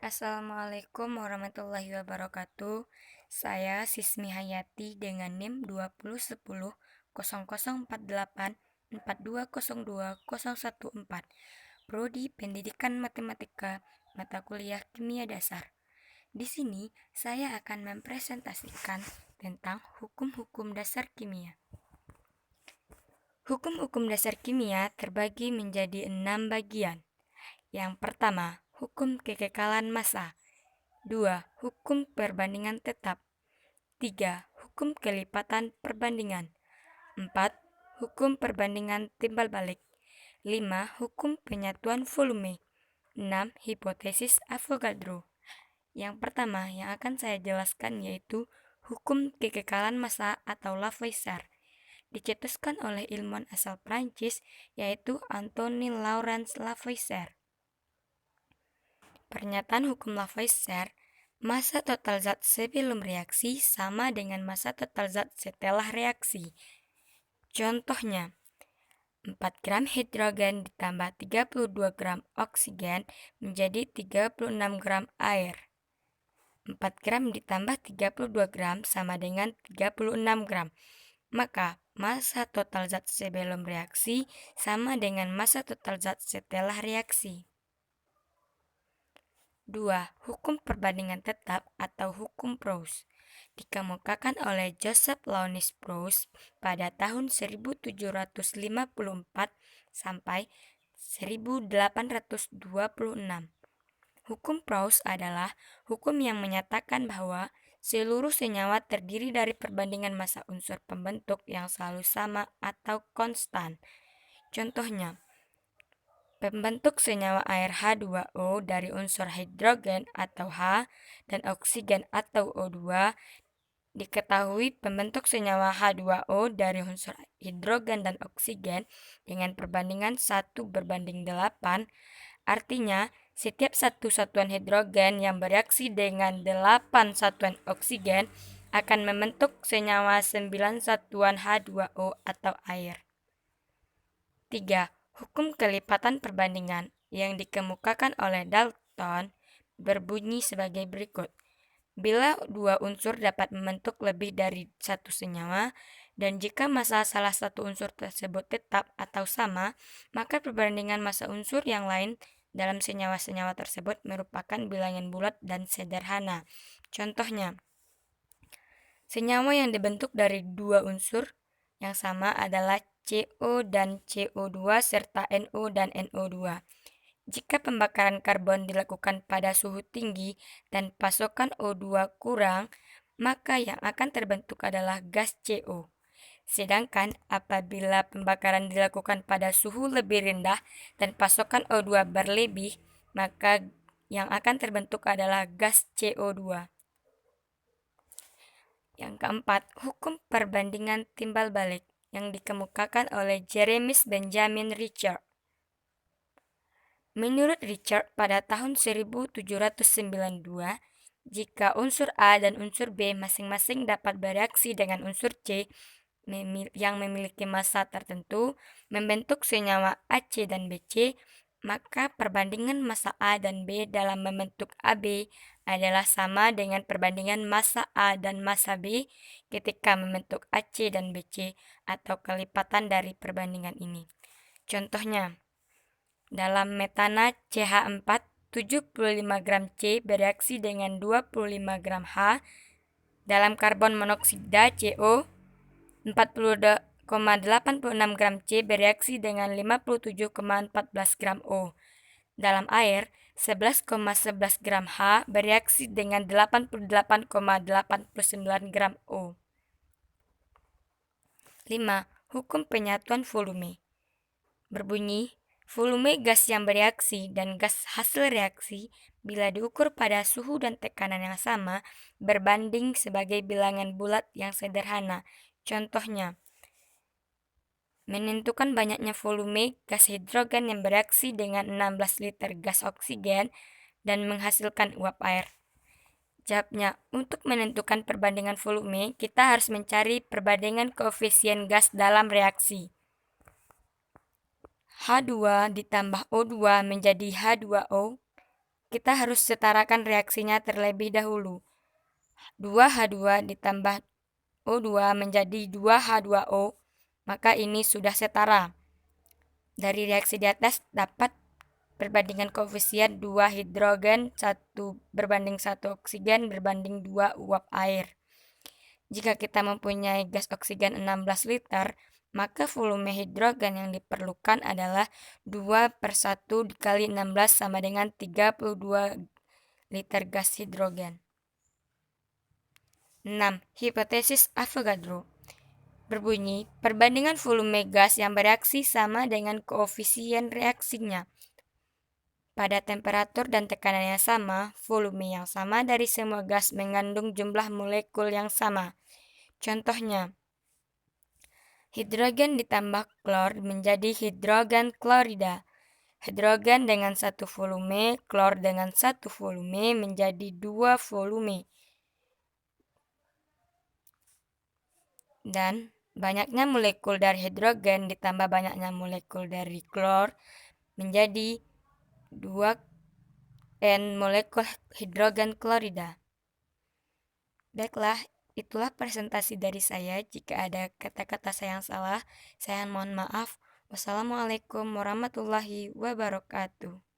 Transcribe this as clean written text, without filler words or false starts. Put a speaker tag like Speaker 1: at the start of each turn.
Speaker 1: Assalamualaikum warahmatullahi wabarakatuh. Saya Sismi Hayati dengan NIM 2010004842020014, Prodi Pendidikan Matematika, mata kuliah Kimia Dasar. Di sini saya akan mempresentasikan tentang hukum-hukum dasar kimia. Hukum-hukum dasar kimia terbagi menjadi 6 bagian. Yang pertama, hukum kekekalan massa. 2. Hukum perbandingan tetap. 3. Hukum kelipatan perbandingan. 4. Hukum perbandingan timbal balik. 5. Hukum penyatuan volume. 6. Hipotesis Avogadro. Yang pertama yang akan saya jelaskan yaitu hukum kekekalan massa atau Lavoisier. Dicetuskan oleh ilmuwan asal Prancis yaitu Antoine Laurent Lavoisier. Pernyataan hukum Lavoisier, massa total zat sebelum reaksi sama dengan massa total zat setelah reaksi. Contohnya, 4 gram hidrogen ditambah 32 gram oksigen menjadi 36 gram air. 4 gram ditambah 32 gram sama dengan 36 gram. Maka, massa total zat sebelum reaksi sama dengan massa total zat setelah reaksi. 2. Hukum perbandingan tetap atau hukum Proust dikemukakan oleh Joseph Louis Proust pada tahun 1754 sampai 1826. Hukum Proust adalah hukum yang menyatakan bahwa seluruh senyawa terdiri dari perbandingan massa unsur pembentuk yang selalu sama atau konstan. Contohnya, pembentuk senyawa air H2O dari unsur hidrogen atau H dan oksigen atau O2 diketahui pembentuk senyawa H2O dari unsur hidrogen dan oksigen dengan perbandingan 1:8. Artinya, setiap satu satuan hidrogen yang bereaksi dengan 8 satuan oksigen akan membentuk senyawa 9 satuan H2O atau air. 3. Hukum kelipatan perbandingan yang dikemukakan oleh Dalton berbunyi sebagai berikut. Bila dua unsur dapat membentuk lebih dari satu senyawa, dan jika massa salah satu unsur tersebut tetap atau sama, maka perbandingan massa unsur yang lain dalam senyawa-senyawa tersebut merupakan bilangan bulat dan sederhana. Contohnya, senyawa yang dibentuk dari dua unsur yang sama adalah CO dan CO2 serta NO dan NO2. Jika pembakaran karbon dilakukan pada suhu tinggi dan pasokan O2 kurang, maka yang akan terbentuk adalah gas CO. Sedangkan apabila pembakaran dilakukan pada suhu lebih rendah dan pasokan O2 berlebih, maka yang akan terbentuk adalah gas CO2. Yang keempat, hukum perbandingan timbal balik yang dikemukakan oleh Jeremy Benjamin Richard. Menurut Richard, pada tahun 1792, jika unsur A dan unsur B masing-masing dapat bereaksi dengan unsur C yang memiliki massa tertentu, membentuk senyawa AC dan BC, maka perbandingan massa A dan B dalam membentuk AB adalah sama dengan perbandingan massa A dan massa B ketika membentuk AC dan BC atau kelipatan dari perbandingan ini. Contohnya, dalam metana CH4, 75 gram C bereaksi dengan 25 gram H. Dalam karbon monoksida CO, 40,86 gram C bereaksi dengan 57,14 gram O. Dalam air, 11,11 gram H bereaksi dengan 88,89 gram O. 5. Hukum penyatuan volume berbunyi, volume gas yang bereaksi dan gas hasil reaksi bila diukur pada suhu dan tekanan yang sama berbanding sebagai bilangan bulat yang sederhana. Contohnya, menentukan banyaknya volume gas hidrogen yang bereaksi dengan 16 liter gas oksigen dan menghasilkan uap air. Jawabnya, untuk menentukan perbandingan volume, kita harus mencari perbandingan koefisien gas dalam reaksi. H2 ditambah O2 menjadi H2O kita harus setarakan reaksinya terlebih dahulu. 2H2 ditambah O2 menjadi 2H2O, maka ini sudah setara. Dari reaksi di atas dapat perbandingan koefisien 2 hidrogen 1 berbanding 1 oksigen berbanding 2 uap air. Jika kita mempunyai gas oksigen 16 liter, maka volume hidrogen yang diperlukan adalah 2/1 dikali 16 sama dengan 32 liter gas hidrogen. 6. Hipotesis Avogadro berbunyi, perbandingan volume gas yang bereaksi sama dengan koefisien reaksinya. Pada temperatur dan tekanan yang sama, volume yang sama dari semua gas mengandung jumlah molekul yang sama. Contohnya, hidrogen ditambah klor menjadi hidrogen klorida. Hidrogen dengan satu volume, klor dengan satu volume menjadi 2 volume. Dan banyaknya molekul dari hidrogen ditambah banyaknya molekul dari klor menjadi 2N molekul hidrogen klorida. Baiklah, itulah presentasi dari saya. Jika ada kata-kata saya yang salah, saya mohon maaf. Wassalamualaikum warahmatullahi wabarakatuh.